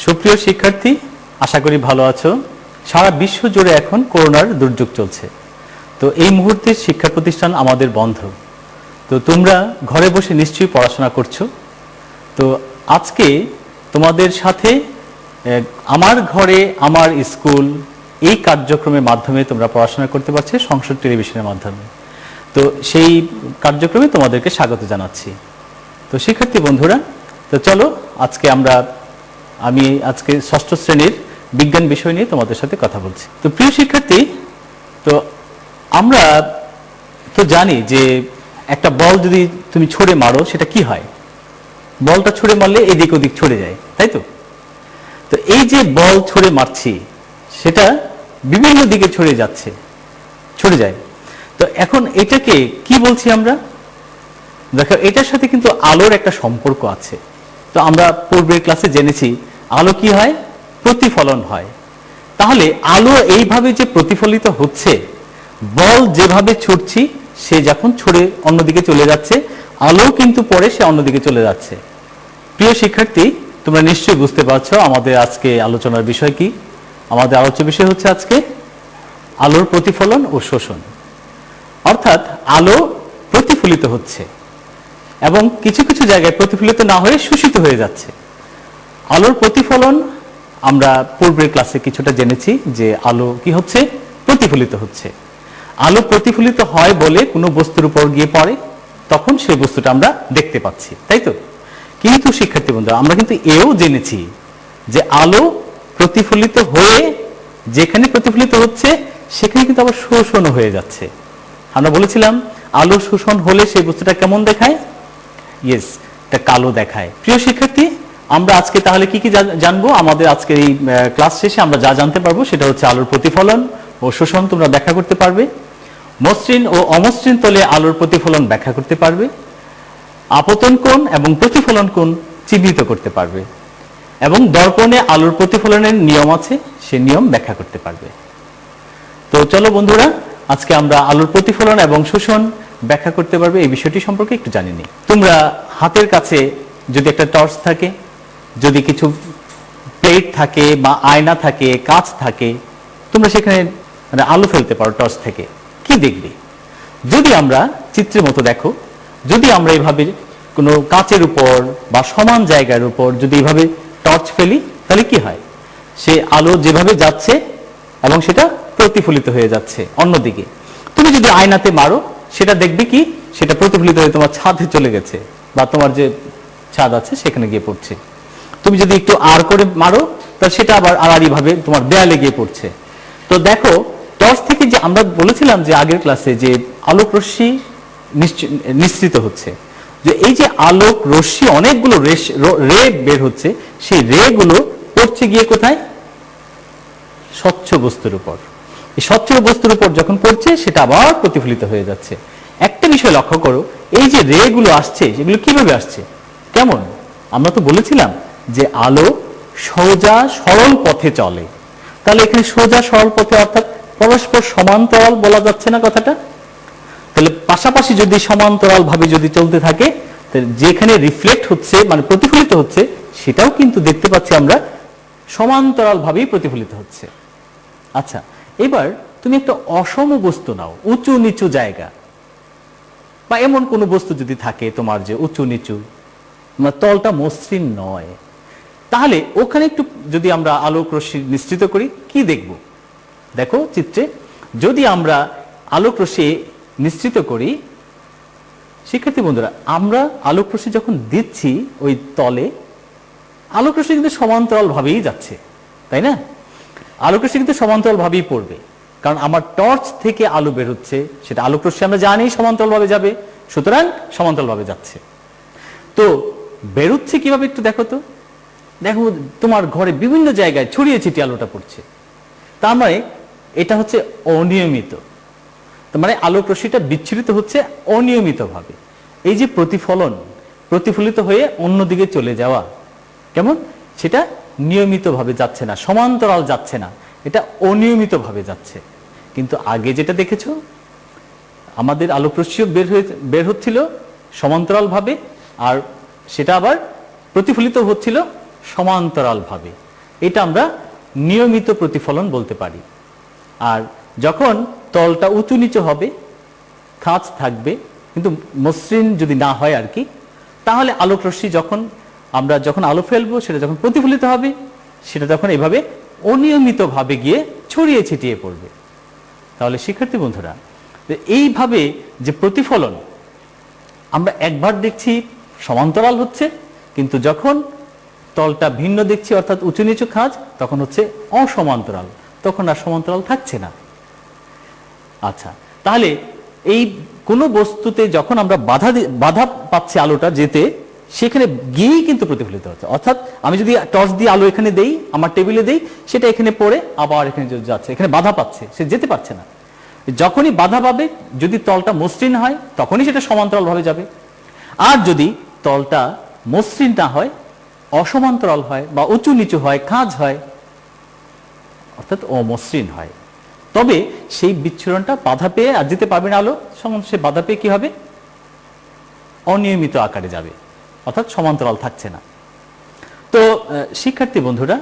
সুপ্রিয় শিক্ষার্থী, আশা করি ভালো আছো। সারা বিশ্ব জুড়ে এখন করোনার দুর্যোগ চলছে। তো এই মুহূর্তে শিক্ষা প্রতিষ্ঠান আমাদের বন্ধ। তো তোমরা ঘরে বসে নিশ্চয়ই পড়াশোনা করছো। তো আজকে তোমাদের সাথে আমার ঘরে আমার স্কুল এই কার্যক্রমের মাধ্যমে তোমরা পড়াশোনা করতে পারছো সংসদ টেলিভিশনের মাধ্যমে। তো সেই কার্যক্রমে তোমাদেরকে স্বাগত জানাচ্ছি। তো শিক্ষার্থী বন্ধুরা, তো চলো আমি আজকে ষষ্ঠ শ্রেণীর বিজ্ঞান বিষয় নিয়ে তোমাদের সাথে কথা বলছি। তো প্রিয় শিক্ষার্থী, তো আমরা তো জানি যে একটা বল যদি তুমি ছুঁড়ে মারো সেটা কি হয়, বলটা ছুঁড়ে মারলে এদিক ওদিক ছড়ে যায়, তাই তো? তো এই যে বল ছুঁড়ে মারছি সেটা বিভিন্ন দিকে ছড়ে যায়। তো এখন এটাকে কি বলছি আমরা? দেখো, এটার সাথে কিন্তু আলোর একটা সম্পর্ক আছে। তো আমরা পূর্বের ক্লাসে জেনেছি আলো কি হয়, প্রতিফলন হয়। তাহলে আলো এইভাবে যে প্রতিফলিত হচ্ছে, বল যেভাবে ছুটছি সে যখন ছুড়ে অন্যদিকে চলে যাচ্ছে, আলো কিন্তু পরে সে অন্যদিকে চলে যাচ্ছে। প্রিয় শিক্ষার্থী, তোমরা নিশ্চয়ই বুঝতে পারছো আমাদের আজকে আলোচনার বিষয় কি। আমাদের আলোচ্য বিষয় হচ্ছে আজকে আলোর প্রতিফলন ও শোষণ। অর্থাৎ আলো প্রতিফলিত হচ্ছে এবং কিছু কিছু জায়গায় প্রতিফলিত না হয়ে শোষিত হয়ে যাচ্ছে। আলোর প্রতিফলন আমরা পূর্বের ক্লাসে কিছুটা জেনেছি যে আলো কি হচ্ছে, প্রতিফলিত হচ্ছে। আলো প্রতিফলিত হয় বলে কোনো বস্তুর উপর গিয়ে পড়ে, তখন সেই বস্তুটা আমরা দেখতে পাচ্ছি, তাই তো? কিন্তু শিক্ষার্থী বন্ধুরা, আমরা কিন্তু এও জেনেছি যে আলো প্রতিফলিত হয়ে যেখানে প্রতিফলিত হচ্ছে সেখানে কিন্তু আবার শোষণ হয়ে যাচ্ছে। আমরা বলেছিলাম আলো শোষণ হলে সেই বস্তুটা কেমন দেখায়? ইয়েস, এটা কালো দেখায়। প্রিয় শিক্ষার্থী, আমরা আজকে তাহলে কি কি জানবো? আমাদের আজকের এই ক্লাস শেষে আমরা যা জানতে পারবো সেটা হচ্ছে আলোর প্রতিফলন ও শোষণ তোমরা ব্যাখ্যা করতে পারবে, মসৃণ ও অমসৃণ তলে আলোর প্রতিফলন ব্যাখ্যা করতে পারবে, আপতন কোণ এবং প্রতিফলন কোণ চিহ্নিত করতে পারবে, এবং দর্পণে আলোর প্রতিফলনের নিয়ম আছে, সে নিয়ম ব্যাখ্যা করতে পারবে। তো চলো বন্ধুরা, আজকে আমরা আলোর প্রতিফলন এবং শোষণ ব্যাখ্যা করতে পারবে এই বিষয়টি সম্পর্কে একটু জানি নি। তোমরা হাতের কাছে যদি একটা টর্চ থাকে, যদি কিছু প্লেট থাকে বা আয়না থাকে, কাঁচ থাকে, তোমরা সেখানে আলো ফেলতে পারো টর্চ থেকে। কি দেখবে? যদি আমরা চিত্রের মতো দেখো, যদি আমরা এইভাবে কোনো কাঁচের উপর বা সমান জায়গার উপর যদি এইভাবে টর্চ ফেলি, তাহলে কি হয়? সে আলো যেভাবে যাচ্ছে এবং সেটা প্রতিফলিত হয়ে যাচ্ছে অন্যদিকে। তুমি যদি আয়নাতে মারো, সেটা দেখবে কি, সেটা প্রতিফলিত হয়ে তোমার ছাদে চলে গেছে বা তোমার যে ছাদ আছে সেখানে গিয়ে পড়ছে। তুমি যদি একটু আর করে মারো, তাহলে সেটা আবার আড়াআড়ি ভাবে তোমার দেয়ালে গিয়ে পড়ছে। তো দেখো, টর্চ থেকে যে আমরা বলেছিলাম যে আগের ক্লাসে যে আলোক রশ্মি নিঃসৃত হচ্ছে, যে এই যে আলোক রশ্মি অনেকগুলো রে বের হচ্ছে, সেই রে গুলো পড়ছে গিয়ে কোথায়? স্বচ্ছ বস্তুর উপর। এই স্বচ্ছ বস্তুর উপর যখন পড়ছে সেটা আবার প্রতিফলিত হয়ে যাচ্ছে। একটা বিষয় লক্ষ্য করো, এই যে রে গুলো আসছে সেগুলো কিভাবে আসছে, কেমন? আমরা তো বলেছিলাম যে আলো সোজা সরল পথে চলে। তাহলে এখানে সোজা সরল পথে অর্থাৎ পরস্পর সমান্তরাল বলা যাচ্ছে না কথাটা? তাহলে পাশাপাশি যদি সমান্তরাল ভাবে যদি চলতে থাকে, যেখানে রিফ্লেক্ট হচ্ছে মানে প্রতিফলিত হচ্ছে, সেটাও কিন্তু দেখতে পাচ্ছি আমরা সমান্তরাল ভাবেই প্রতিফলিত হচ্ছে। আচ্ছা, এবার তুমি একটা অসম বস্তু নাও, উঁচু নিচু জায়গা বা এমন কোনো বস্তু যদি থাকে তোমার যে উঁচু নিচু, তলটা মসৃণ নয়, তাহলে ওখানে একটু যদি আমরা আলোক রশ্মি নিঃসৃত করি, কি দেখব? দেখো চিত্রে, যদি আমরা আলোক রশ্মি নিঃসৃত করি, শিক্ষার্থী বন্ধুরা, আমরা আলোক রশ্মি যখন দিচ্ছি ওই তলে, আলোক রশ্মি কিন্তু সমান্তরাল ভাবেই যাচ্ছে, তাই না? আলোক রশ্মি কিন্তু সমান্তরাল ভাবেই পড়বে, কারণ আমার টর্চ থেকে আলো বের হচ্ছে, সেটা আলোক রশ্মি আমরা জানি সমান্তরাল ভাবে যাবে, সুতরাং সমান্তরাল ভাবে যাচ্ছে। তো বেরোচ্ছে কিভাবে একটু দেখো তো। দেখো, তোমার ঘরে বিভিন্ন জায়গায় ছড়িয়ে ছিটিয়ে আলোটা পড়ছে, তার মানে এটা হচ্ছে অনিয়মিত। তার মানে আলোক রশ্মিটা বিচ্ছুরিত হচ্ছে অনিয়মিত ভাবে। এই যে প্রতিফলন, প্রতিফলিত হয়ে অন্যদিকে চলে যাওয়া, কেমন? সেটা নিয়মিত ভাবে যাচ্ছে না, সমান্তরাল যাচ্ছে না, এটা অনিয়মিত ভাবে যাচ্ছে। কিন্তু আগে যেটা দেখেছো, আমাদের আলোক রশ্মি বের হচ্ছিল সমান্তরাল ভাবে, আর সেটা আবার প্রতিফলিত হচ্ছিল সমান্তরাল ভাবে। এটা আমরা নিয়মিত প্রতিফলন বলতে পারি। আর যখন তলটা উঁচু নিচু হবে, খাঁজ থাকবে কিন্তু মসৃণ যদি না হয় আর কি, তাহলে আলোক রশ্মি যখন আলো ফেলবো সেটা যখন প্রতিফলিত হবে, সেটা তখন এভাবে অনিয়মিতভাবে গিয়ে ছড়িয়ে ছিটিয়ে পড়বে। তাহলে শিক্ষার্থী বন্ধুরা, এইভাবে যে প্রতিফলন আমরা একবার দেখছি সমান্তরাল হচ্ছে, কিন্তু যখন তলটা ভিন্ন দেখছি অর্থাৎ উঁচু নিচু খাঁজ, তখন হচ্ছে অসমান্তরাল, তখন আর সমান্তরাল থাকছে না। আচ্ছা, তাহলে এই কোনো বস্তুতে যখন আমরা বাধা পাচ্ছি আলোটা যেতে, সেখানে গিয়েই কিন্তু প্রতিফলিত হচ্ছে। অর্থাৎ আমি যদি টর্চ দিয়ে আলো এখানে দেই, আমার টেবিলে দেই, সেটা এখানে পড়ে আবার এখানে যাচ্ছে, এখানে বাধা পাচ্ছে, সে যেতে পারছে না। যখনই বাধা পাবে, যদি তলটা মসৃণ হয় তখনই সেটা সমান্তরালভাবে যাবে, আর যদি তলটা মসৃণ না হয়, অসমান্তরাল হয় বা উঁচু নিচু হয়, খাঁজ হয়, অর্থাৎ অমসৃণ হয়, তবে সেই বিচ্ছুরণটা বাধা পেয়ে আর যেতে পারবে না আলো, সে বাধা পেয়ে কি হবে, অনিয়মিত আকারে যাবে, অর্থাৎ সমান্তরাল থাকছে না। তো শিক্ষার্থী বন্ধুরা,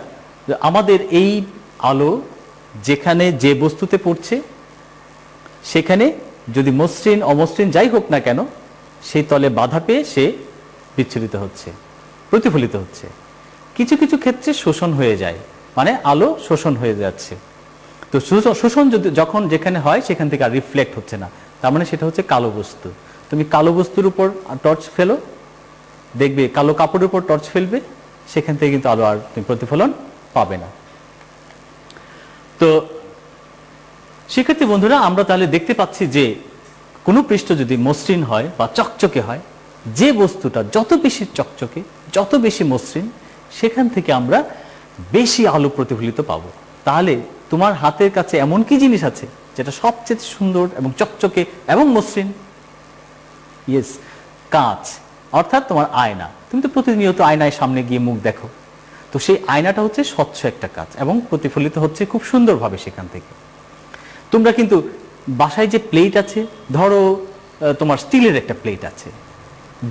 আমাদের এই আলো যেখানে যে বস্তুতে পড়ছে, সেখানে যদি মসৃণ অমসৃণ যাই হোক না কেন, সেই তলে বাধা পেয়ে সে বিচ্ছুরিত হচ্ছে, প্রতিফলিত হচ্ছে। কিছু কিছু ক্ষেত্রে শোষণ হয়ে যায়, মানে আলো শোষণ হয়ে যাচ্ছে। তো শোষণ যখন যেখানে হয় সেখান থেকে আর রিফ্লেক্ট হচ্ছে না, তার মানে সেটা হচ্ছে কালো বস্তু। তুমি কালো বস্তুর উপর টর্চ ফেলো, দেখবে কালো কাপড়ের উপর টর্চ ফেলবে, সেখান থেকে কিন্তু আলো আর তুমি প্রতিফলন পাবে না। তো শিক্ষার্থী বন্ধুরা, আমরা তাহলে দেখতে পাচ্ছি যে কোনো পৃষ্ঠ যদি মসৃণ হয় বা চকচকে হয়, যে বস্তুটা যত বেশি চকচকে, যত বেশি মসৃণ, সেখান থেকে আমরা বেশি আলো প্রতিফলিত পাবো। তাহলে তোমার হাতের কাছে এমন কি জিনিস আছে যেটা সবচেয়ে সুন্দর এবং চকচকে এবং মসৃণ? ইয়েস, কাঁচ, অর্থাৎ তোমার আয়না। তুমি তো প্রতিনিয়ত আয়নায় সামনে গিয়ে মুখ দেখো, তো সেই আয়নাটা হচ্ছে স্বচ্ছ একটা কাঁচ এবং প্রতিফলিত হচ্ছে খুব সুন্দরভাবে সেখান থেকে। তোমরা কিন্তু বাসায় যে প্লেট আছে, ধরো তোমার স্টিলের একটা প্লেট আছে,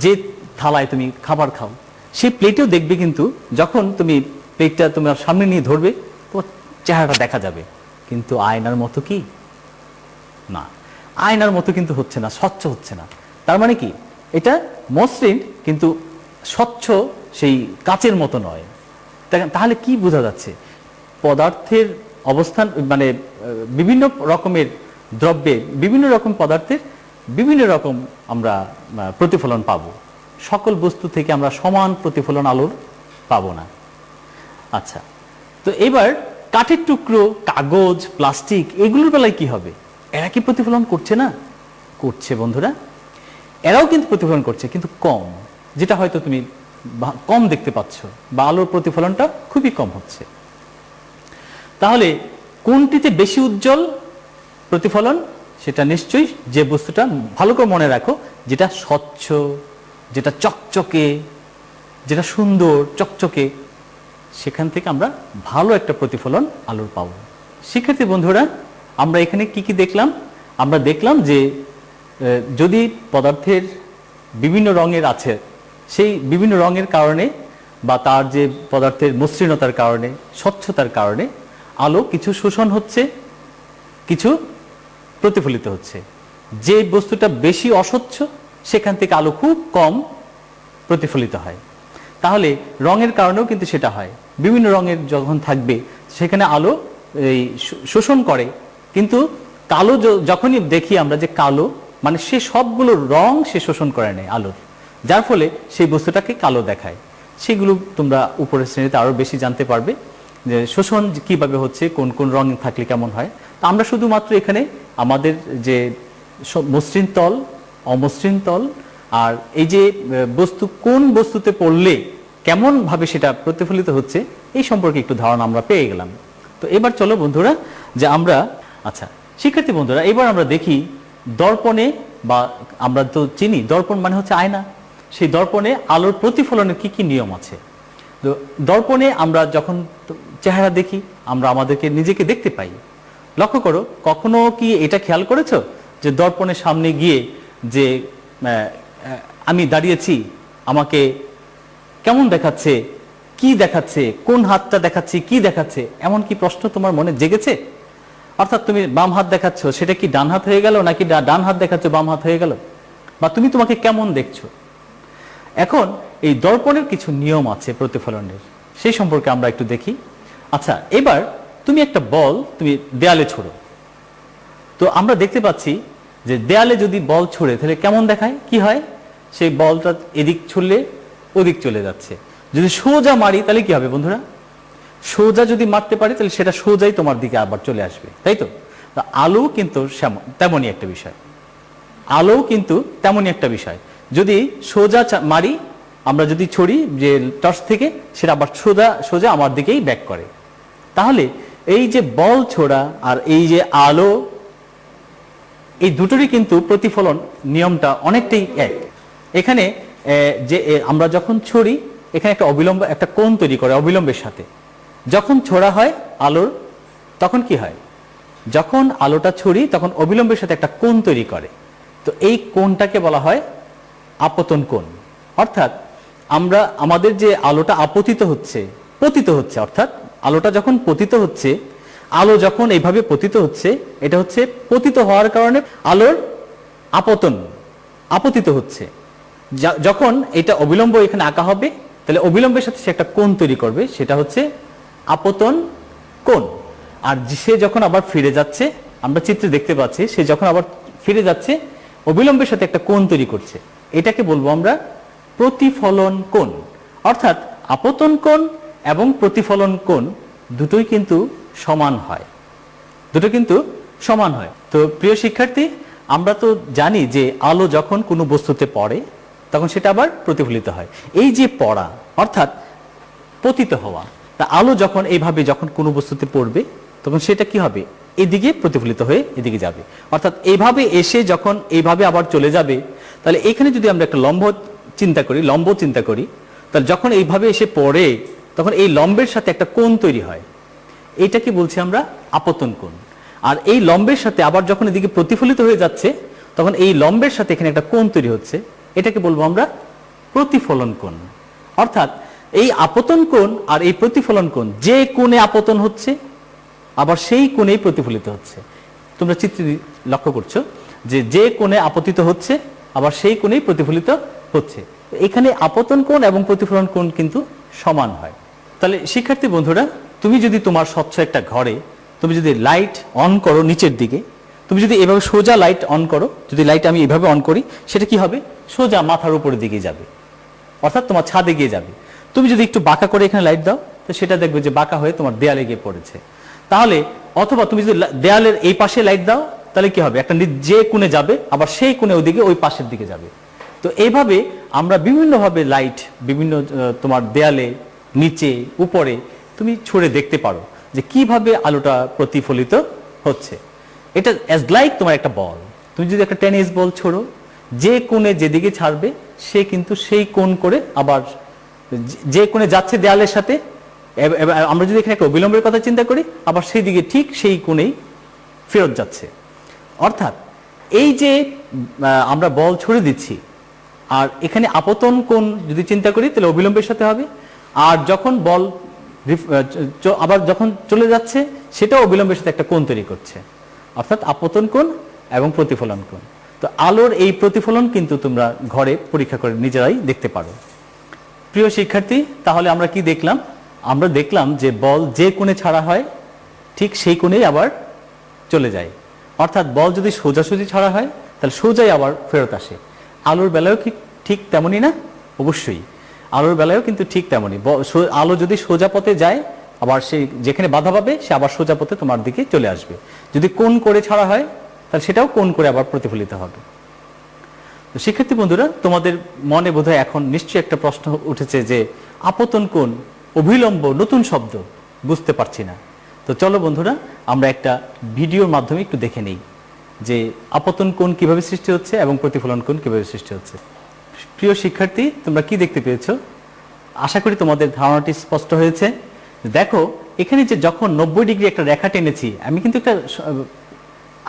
যে থালায় তুমি খাবার খাও, সেই প্লেটেও দেখবে কিন্তু যখন তুমি প্লেটটা তোমার সামনে নিয়ে ধরবে, তোমার চেহারাটা দেখা যাবে, কিন্তু আয়নার মতো কি? না, আয়নার মতো কিন্তু হচ্ছে না, স্বচ্ছ হচ্ছে না। তার মানে কি, এটা মসৃণ কিন্তু স্বচ্ছ সেই কাচের মতো নয়। তাহলে কি বোঝা যাচ্ছে? পদার্থের অবস্থান, মানে বিভিন্ন রকমের দ্রব্যে, বিভিন্ন রকম পদার্থের বিভিন্ন রকম আমরা প্রতিফলন পাবো। সকল বস্তু থেকে আমরা সমান প্রতিফলন আলোর পাবো না। আচ্ছা, তো এবার কাঠের টুকরো, কাগজ, প্লাস্টিক, এগুলোর বেলায় কি হবে? এরা কি প্রতিফলন করছে না? করছে বন্ধুরা, এরাও কিন্তু প্রতিফলন করছে, কিন্তু কম, যেটা হয়তো তুমি কম দেখতে পাচ্ছ, বা আলোর প্রতিফলনটা খুবই কম হচ্ছে। তাহলে কোনটিতে বেশি উজ্জ্বল প্রতিফলন? সেটা নিশ্চয়ই যে বস্তুটা, ভালো করে মনে রাখো, যেটা স্বচ্ছ, যেটা চকচকে, যেটা সুন্দর চকচকে, সেখান থেকে আমরা ভালো একটা প্রতিফলন আলোর পাবো। শিক্ষার্থী বন্ধুরা, আমরা এখানে কি কি দেখলাম? আমরা দেখলাম যে যদি পদার্থের বিভিন্ন রঙের আছে, সেই বিভিন্ন রঙের কারণে বা তার যে পদার্থের মসৃণতার কারণে, স্বচ্ছতার কারণে আলো কিছু শোষণ হচ্ছে, কিছু প্রতিফলিত হচ্ছে। যে বস্তুটা বেশি অস্বচ্ছ, সেখান থেকে আলো খুব কম প্রতিফলিত হয়। তাহলে রঙের কারণেও কিন্তু সেটা হয়। বিভিন্ন রঙের যখন থাকবে, সেখানে আলো এই শোষণ করে, কিন্তু কালো যখনই দেখি আমরা যে কালো, মানে সে সবগুলো রং সে শোষণ করে নেয় আলোর, যার ফলে সেই বস্তুটাকে কালো দেখায়। সেগুলো তোমরা উপরের শ্রেণীতে আরো বেশি জানতে পারবে, যে শোষণ কিভাবে হচ্ছে, কোন কোন রং থাকলে কেমন হয়। তো আমরা শুধুমাত্র এখানে আমাদের যে মসৃণ তল, অমসৃণ তল, আর এই যে বস্তু কোন বস্তুতে পড়লে কেমন ভাবে সেটা প্রতিফলিত হচ্ছে, এই সম্পর্কে একটু ধারণা আমরা পেয়ে গেলাম। তো এবার চলো বন্ধুরা, যে আমরা, আচ্ছা শিক্ষার্থী বন্ধুরা, এবার আমরা দেখি দর্পণে, বা আমরা তো চিনি দর্পণ মানে হচ্ছে আয়না, সেই দর্পণে আলোর প্রতিফলনের কি কি নিয়ম আছে। তো দর্পণে আমরা যখন চেহারা দেখি, আমরা আমাদেরকে নিজেকে দেখতে পাই। লক্ষ্য করো, কখনো কি এটা খেয়াল করেছো যে দর্পণের সামনে গিয়ে যে আমি দাঁড়িয়েছি, আমাকে কেমন দেখাচ্ছে কি দেখাচ্ছে, কোন হাতটা দেখাচ্ছে, কি দেখাচ্ছে, এমন কি প্রশ্ন তোমার মনে জেগেছে? অর্থাৎ তুমি বাম হাত দেখাচ্ছ, সেটা কি ডান হাত হয়ে গেল, নাকি ডান হাত দেখাচ্ছ বাম হাত হয়ে গেল, বা তুমি তোমাকে কেমন দেখছো? এখন এই দর্পণের কিছু নিয়ম আছে প্রতিফলনের, সেই সম্পর্কে আমরা একটু দেখি। আচ্ছা, এবার তুমি একটা বল তুমি দেয়ালে ছোড়ো, তো আমরা দেখতে পাচ্ছি যে দেয়ালে যদি বল ছোড়ে তাহলে কেমন দেখায়, কি হয়? সেই বলটা এদিক ছুড়লে ওদিক চলে যাচ্ছে। যদি সোজা মারি তাহলে কি হবে বন্ধুরা? সোজা যদি মারতে পারি তাহলে সেটা সোজাই তোমার দিকে আবার চলে আসবে, তাই তো? আলো কিন্তু তেমনই একটা বিষয়, আলো কিন্তু তেমনই একটা বিষয়। যদি সোজা মারি, আমরা যদি ছড়ি যে টর্চ থেকে, সেটা আবার সোজা সোজা আমার দিকেই ব্যাক করে। তাহলে এই যে বল ছোড়া আর এই যে আলো, এই দুটোরই কিন্তু প্রতিফলন নিয়মটা অনেকটাই এক। এখানে যে আমরা যখন ছড়ি, এখানে একটা অবিলম্ব একটা কোণ তৈরি করে অবিলম্বের সাথে। যখন ছোড়া হয় আলোর, তখন কি হয়? যখন আলোটা ছড়ি তখন অবিলম্বের সাথে একটা কোণ তৈরি করে। তো এই কোণটাকে বলা হয় আপতন কোণ। অর্থাৎ আমরা আমাদের যে আলোটা আপতিত হচ্ছে, পতিত হচ্ছে, অর্থাৎ আলোটা যখন পতিত হচ্ছে, আলো যখন এইভাবে পতিত হচ্ছে, এটা হচ্ছে পতিত হওয়ার কারণে আলোর আপতিত হচ্ছে। যখন এটা অবিলম্ব এখানে আঁকা হবে, তাহলে অবিলম্বের সাথে সে একটা কোণ তৈরি করবে, সেটা হচ্ছে আপতন কোণ। আর সে যখন আবার ফিরে যাচ্ছে, আমরা চিত্রে দেখতে পাচ্ছি, সে যখন আবার ফিরে যাচ্ছে অবিলম্বের সাথে একটা কোণ তৈরি করছে, এটাকে বলবো আমরা প্রতিফলন কোণ। অর্থাৎ আপতন কোণ এবং প্রতিফলন কোণ দুটোই কিন্তু সমান হয়, দুটো কিন্তু সমান হয়। তো প্রিয় শিক্ষার্থী, আমরা তো জানি যে আলো যখন কোনো বস্তুতে পড়ে তখন সেটা আবার প্রতিফলিত হয়। এই যে পড়া অর্থাৎ পতিত হওয়া, তা আলো যখন এইভাবে যখন কোনো বস্তুতে পড়বে তখন সেটা কি হবে? এদিকে প্রতিফলিত হয়ে এদিকে যাবে। অর্থাৎ এইভাবে এসে যখন এইভাবে আবার চলে যাবে, তাহলে এখানে যদি আমরা একটা লম্ব চিন্তা করি, তাহলে যখন এইভাবে এসে পড়ে তখন এই লম্বের সাথে একটা কোণ তৈরি হয়, এইটাকে বলছি আমরা আপতন কোণ। আর এই লম্বের সাথে আবার যখন এদিকে প্রতিফলিত হয়ে যাচ্ছে, তখন এই লম্বের সাথে এখানে একটা কোণ তৈরি হচ্ছে, এটাকে বলবো আমরা প্রতিফলন কোণ। অর্থাৎ এই আপতন কোণ আর এই প্রতিফলন কোণ, যে কোণে আপতন হচ্ছে আবার সেই কোণেই প্রতিফলিত হচ্ছে। তোমরা চিত্রে লক্ষ্য করছো যে যে কোণে আপতিত হচ্ছে আবার সেই কোণেই প্রতিফলিত হচ্ছে। এখানে আপতন কোণ এবং প্রতিফলন কোণ কিন্তু সমান হয়। তাহলে শিক্ষার্থী বন্ধুরা, তুমি যদি তোমার স্বচ্ছ একটা ঘরে তুমি যদি লাইট অন করো নিচের দিকে, তুমি যদি এভাবে সোজা লাইট অন করো, যদি লাইট আমি এভাবে অন করি, সেটা কি হবে? সোজা মাথার উপরের দিকে যাবে, অর্থাৎ তোমার ছাদে গিয়ে যাবে। তুমি যদি একটু বাঁকা করে এখানে লাইট দাও, তো সেটা দেখবে যে বাঁকা হয়ে তোমার দেয়ালে গিয়ে পড়েছে। তাহলে অথবা তুমি যদি দেয়ালের এই পাশে লাইট দাও, তাহলে কি হবে? একটা যে কোণে যাবে আবার সেই কোণে ওইদিকে ওই পাশের দিকে যাবে। তো এইভাবে আমরা বিভিন্নভাবে লাইট বিভিন্ন তোমার দেয়ালে, নিচে, উপরে তুমি ছড়ে দেখতে পারো যে কিভাবে আলোটা প্রতিফলিত হচ্ছে। এটা অ্যাজ লাইক তোমার একটা বল, তুমি যদি একটা টেনিস বল ছোড়ো, যে কোণে যেদিকে ছাড়বে সে কিন্তু সেই কোণ করে আবার যে কোণে যাচ্ছে দেয়ালের সাথে, আমরা যদি এখানে একটা অবিলম্বের কথা চিন্তা করি, আবার সেই দিকে ঠিক সেই কোণেই ফেরত যাচ্ছে। অর্থাৎ এই যে আমরা বল ছড়ে দিচ্ছি, আর এখানে আপতন কোণ যদি চিন্তা করি তাহলে অবিলম্বের সাথে হবে, আর যখন বল আবার যখন চলে যাচ্ছে সেটাও অবিলম্বের সাথে একটা কোণ তৈরি করছে, অর্থাৎ আপতন কোণ এবং প্রতিফলন কোণ। তো আলোর এই প্রতিফলন কিন্তু তোমরা ঘরে পরীক্ষা করে নিজেরাই দেখতে পারো। প্রিয় শিক্ষার্থী, তাহলে আমরা কি দেখলাম? আমরা দেখলাম যে বল যে কোণে ছাড়া হয় ঠিক সেই কোণেই আবার চলে যায়। অর্থাৎ বল যদি সোজাসুজি ছাড়া হয় তাহলে সোজাই আবার ফেরত আসে। আলোর বেলায়ও কি ঠিক তেমনই না? অবশ্যই আলোর বেলায়ও কিন্তু ঠিক তেমনই। আলো যদি সোজা পথে যায়, আবার সে যেখানে বাধা পাবে সে আবার সোজা পথে তোমার দিকে চলে আসবে। যদি কোণ করে ছাড়া হয় তাহলে সেটাও কোণ করে আবার প্রতিফলিত হবে। তো শিক্ষার্থী বন্ধুরা, তোমাদের মনে বোধহয় এখন নিশ্চয়ই একটা প্রশ্ন উঠেছে যে আপতন কোণ, অভিলম্ব, নতুন শব্দ, বুঝতে পারছি না। তো চলো বন্ধুরা, আমরা একটা ভিডিওর মাধ্যমে একটু দেখে নেই যে আপতন কোণ কিভাবে সৃষ্টি হচ্ছে এবং প্রতিফলন কোণ কিভাবে সৃষ্টি হচ্ছে। প্রিয় শিক্ষার্থী, তোমরা কি দেখতে পেয়েছো? আশা করি তোমাদের ধারণাটি স্পষ্ট হয়েছে। দেখো এখানে যে যখন 90 ডিগ্রি একটা রেখা টেনেছি, আমি কিন্তু একটা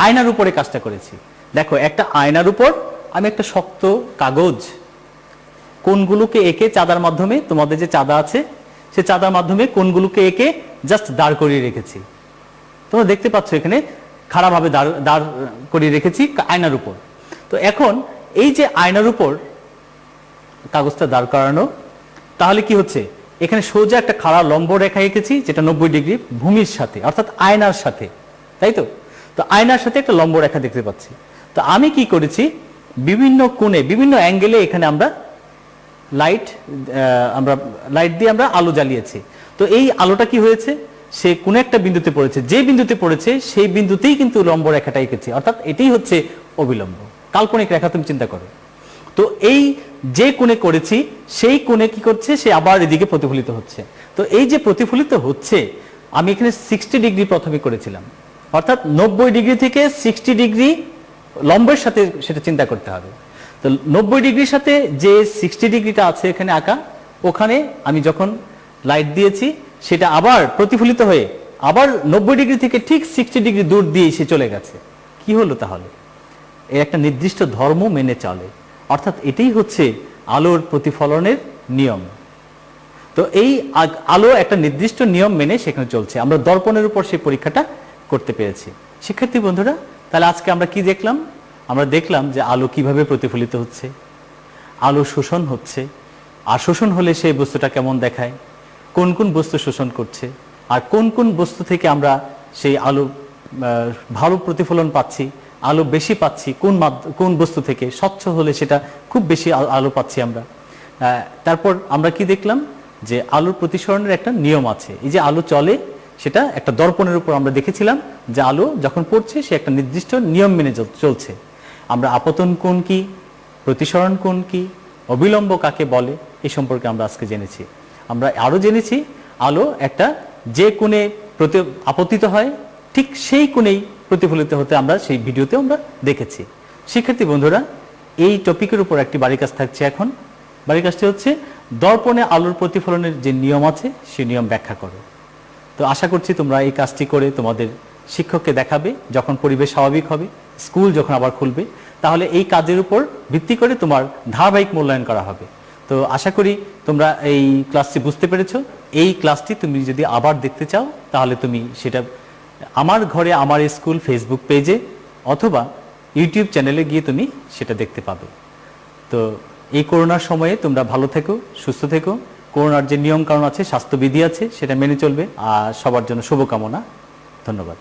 আয়নার উপরে কাজটা করেছি। দেখো একটা আয়নার উপর আমি একটা শক্ত কাগজ কোণগুলোকে এঁকে চাঁদার মাধ্যমে, তোমাদের যে চাঁদা আছে সে চাঁদার মাধ্যমে কোণগুলোকে এঁকে জাস্ট দাঁড় করিয়ে রেখেছি। তোমরা দেখতে পাচ্ছ এখানে খাড়াভাবে দাঁড় করিয়ে রেখেছি আয়নার উপর। তো এখন এই যে আয়নার উপর কাগজটা দাঁড় করানো, তাহলে কি হচ্ছে, এখানে সোজা একটা খাড়া লম্ব রেখা এঁকেছি যেটা 90 ডিগ্রি ভূমির সাথে অর্থাৎ আয়নার সাথে, তাই তো? তো আয়নার সাথে একটা লম্ব রেখা দেখতে পাচ্ছি। তো আমি কি করেছি, বিভিন্ন কোণে বিভিন্ন অ্যাঙ্গেলে এখানে আমরা লাইট দিয়ে আমরা আলো জ্বালিয়েছি। তো এই আলোটা কি হয়েছে, সে কোন একটা বিন্দুতে পড়েছে, যে বিন্দুতে পড়েছে সেই বিন্দুতেই কিন্তু লম্ব রেখাটা এঁকেছি, অর্থাৎ এটাই হচ্ছে অবিলম্ব কাল্পনিক রেখা। তুমি চিন্তা করো তো, এই যে কোণে করেছি সেই কোণে কি করছে, সে আবার এদিকে প্রতিফলিত হচ্ছে। তো এই যে প্রতিফলিত হচ্ছে, আমি এখানে 60 ডিগ্রি প্রথমে করেছিলাম, অর্থাৎ 90 ডিগ্রি থেকে 60 ডিগ্রি লম্বের সাথে সেটা চিন্তা করতে হবে। তো 90 ডিগ্রির সাথে যে 60 ডিগ্রিটা আছে এখানে আঁকা, ওখানে আমি যখন লাইট দিয়েছি সেটা আবার প্রতিফলিত হয়ে আবার 90 ডিগ্রি থেকে ঠিক 60 ডিগ্রি দূর দিয়ে সে চলে গেছে। কি হলো তাহলে, এর একটা নির্দিষ্ট ধর্ম মেনে চলে, অর্থাৎ এটাই হচ্ছে আলোর প্রতিফলনের নিয়ম। তো এই আলো একটা নির্দিষ্ট নিয়ম মেনে সেখানে চলছে। আমরা দর্পণের উপর সেই পরীক্ষাটা করতে পেরেছি। শিক্ষার্থী বন্ধুরা, তাহলে আজকে আমরা কি দেখলাম? আমরা দেখলাম যে আলো কিভাবে প্রতিফলিত হচ্ছে, আলো শোষণ হচ্ছে, আর শোষণ হলে সেই বস্তুটা কেমন দেখায়, কোন কোন বস্তু শোষণ করছে, আর কোন কোন বস্তু থেকে আমরা সেই আলো ভালো প্রতিফলন পাচ্ছি, আলো বেশি পাচ্ছি কোন বস্তু থেকে। স্বচ্ছ হলে সেটা খুব বেশি আলো পাচ্ছি আমরা। তারপর আমরা কি দেখলাম, যে আলোর প্রতিসরণের একটা নিয়ম আছে। এই যে আলো চলে, সেটা একটা দর্পণের উপর আমরা দেখেছিলাম যে আলো যখন পড়ছে সে একটা নির্দিষ্ট নিয়ম মেনে চলছে। আমরা আপতন কোণ কি, প্রতিসরণ কোণ কি, অবিলম্ব কাকে বলে, এই সম্পর্কে আমরা আজকে জেনেছি। আমরা আরো জেনেছি আলো একটা যে কোণে আপতিত হয় ঠিক সেই কোণেই প্রতিফলিত হতে আমরা সেই ভিডিওতে আমরা দেখেছি। শিক্ষার্থী বন্ধুরা, এই টপিকের উপর একটি বাড়ি কাজ থাকছে এখন। বাড়ি কাজটি হচ্ছে দর্পণে আলোর প্রতিফলনের যে নিয়ম আছে সেই নিয়ম ব্যাখ্যা করো। তো আশা করছি তোমরা এই কাজটি করে তোমাদের শিক্ষককে দেখাবে যখন পরিবেশ স্বাভাবিক হবে, স্কুল যখন আবার খুলবে, তাহলে এই কাজের উপর ভিত্তি করে তোমার ধারাবাহিক মূল্যায়ন করা হবে। তো আশা করি তোমরা এই ক্লাসটি বুঝতে পেরেছো। এই ক্লাসটি তুমি যদি আবার দেখতে চাও তাহলে তুমি সেটা আমার ঘরে আমার স্কুল ফেসবুক পেজে অথবা ইউটিউব চ্যানেলে গিয়ে তুমি সেটা দেখতে পাবে। তো এই করোনার সময়ে তোমরা ভালো থেকো, সুস্থ থেকো। করোনার যে নিয়ম কানুন আছে, স্বাস্থ্যবিধি আছে, সেটা মেনে চলবে। আর সবার জন্য শুভকামনা। ধন্যবাদ।